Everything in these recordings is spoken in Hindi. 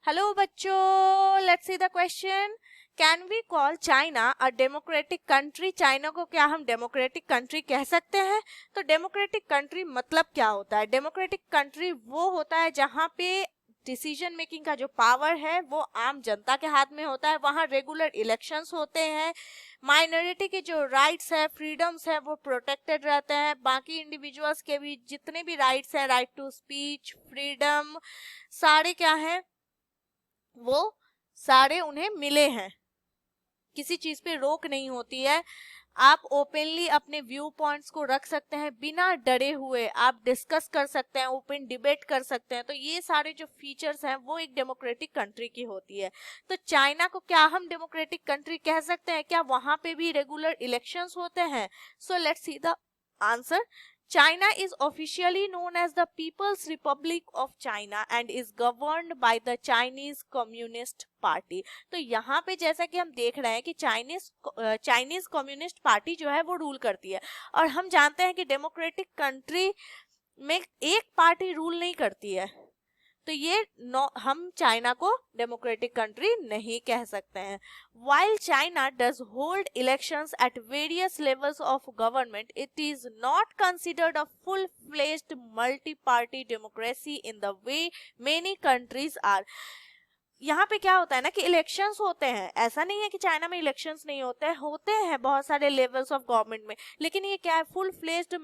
हेलो बच्चों, let's see the question. Can we call China a democratic country? China को क्या हम डेमोक्रेटिक कंट्री कह सकते हैं? तो डेमोक्रेटिक कंट्री मतलब क्या होता है? डेमोक्रेटिक कंट्री वो होता है जहाँ पे डिसीजन मेकिंग का जो पावर है वो आम जनता के हाथ में होता है। वहाँ रेगुलर इलेक्शंस होते हैं, माइनॉरिटी के जो राइट्स है, फ्रीडम्स है, वो प्रोटेक्टेड रहते हैं। बाकी इंडिविजुअल्स के भी जितने भी राइट्स हैं, राइट टू स्पीच, फ्रीडम, सारे क्या हैं, वो सारे उन्हें मिले हैं। किसी चीज पे रोक नहीं होती है। आप ओपनली अपने व्यू पॉइंट्स को रख सकते हैं, बिना डरे हुए आप डिस्कस कर सकते हैं, ओपन डिबेट कर सकते हैं। तो ये सारे जो फीचर्स हैं वो एक डेमोक्रेटिक कंट्री की होती है। तो चाइना को क्या हम डेमोक्रेटिक कंट्री कह सकते हैं? क्या वहां पे भी रेगुलर इलेक्शंस होते हैं? So let's see the answer. China is officially known as the People's Republic of China and is governed by the Chinese Communist Party. तो यहाँ पे जैसा कि हम देख रहे हैं कि चाइनीज कम्युनिस्ट पार्टी जो है वो रूल करती है। और हम जानते हैं कि डेमोक्रेटिक कंट्री में एक पार्टी रूल नहीं करती है, तो ये हम चाइना को डेमोक्रेटिक कंट्री नहीं कह सकते हैं। While China does hold elections at various levels of government, it is not considered a full-fledged multi-party democracy in the way many countries are. यहाँ पे क्या होता है ना कि इलेक्शंस होते हैं, ऐसा नहीं है कि चाइना में इलेक्शंस नहीं होते हैं बहुत सारे लेवल्स ऑफ गवर्नमेंट में, लेकिन ये क्या है, full fledged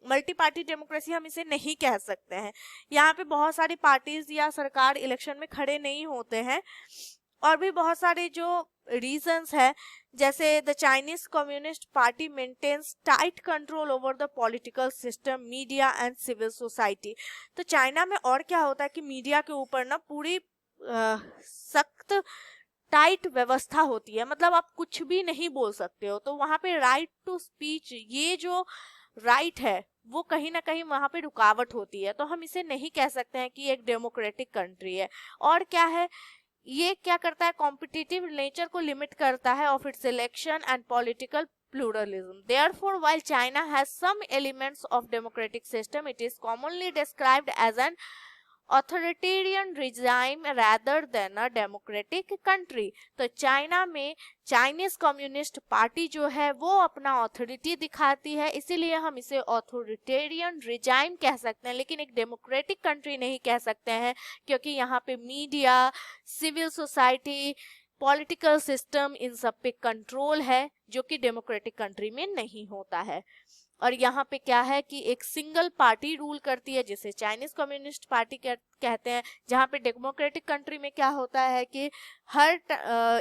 multi party democracy हम इसे नहीं कह सकते हैं। यहाँ पे बहुत सारी पार्टीज या सरकार इलेक्शन में खड़े नहीं होते हैं। और भी बहुत सारे जो रीजंस है, जैसे the Chinese Communist Party maintains tight control over the political system, media and civil society. तो चाइना में और क्या होता है कि मीडिया के ऊपर ना पूरी सख्त टाइट व्यवस्था होती है, मतलब आप कुछ भी नहीं बोल सकते हो। तो वहां पे राइट टू स्पीच, ये जो राइट है वो कहीं ना कहीं वहां पे रुकावट होती है। तो हम इसे नहीं कह सकते हैं कि एक डेमोक्रेटिक कंट्री है। और क्या है, ये क्या करता है, कॉम्पिटिटिव नेचर को लिमिट करता है of its election and political pluralism. Therefore, while China has some elements of democratic system, it is commonly described as an authoritarian regime rather than a democratic country. तो चाइना में चाइनीज कम्युनिस्ट पार्टी जो है वो अपना ऑथोरिटी दिखाती है, इसीलिए हम इसे ऑथोरिटेरियन रिजाइम कह सकते हैं, लेकिन एक डेमोक्रेटिक कंट्री नहीं कह सकते हैं, क्योंकि यहाँ पे media, civil society, political system, इन सब पे कंट्रोल है, जो कि डेमोक्रेटिक कंट्री में नहीं होता है। और यहाँ पे क्या है कि एक सिंगल पार्टी रूल करती है, जिसे चाइनीज कम्युनिस्ट पार्टी कहते हैं। जहाँ पे डेमोक्रेटिक कंट्री में क्या होता है कि हर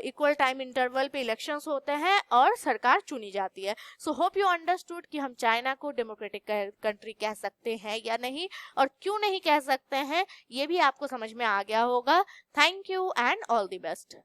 इक्वल टाइम इंटरवल पे इलेक्शंस होते हैं और सरकार चुनी जाती है। सो होप यू अंडरस्टूड कि हम चाइना को डेमोक्रेटिक कंट्री कह सकते हैं या नहीं, और क्यों नहीं कह सकते हैं, ये भी आपको समझ में आ गया होगा। Thank you and all the best.